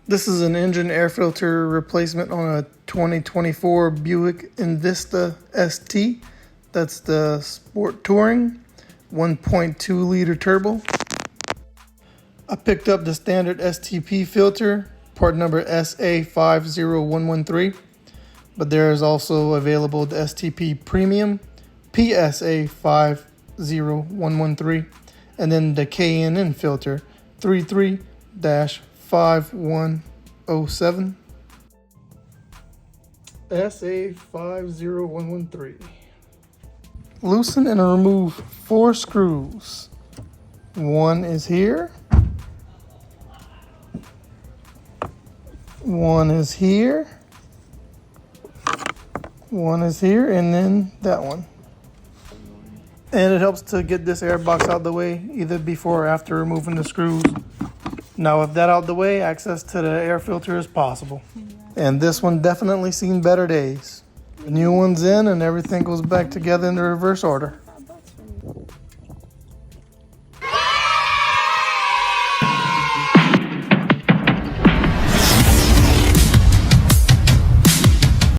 This is an engine air filter replacement on a 2024 Buick Envista ST. That's the Sport Touring, 1.2 liter turbo. I picked up the standard STP filter, part number SA50113, but there is also available the STP Premium, PSA50113, and then the KNN filter, 33-5107, SA50113. Loosen and remove 4 screws. One is here. One is here. One is here, and then that one. And it helps to get this air box out the way, either before or after removing the screws. Now with that out the way, access to the air filter is possible. And this one definitely seen better days. The new one's in and everything goes back together in the reverse order.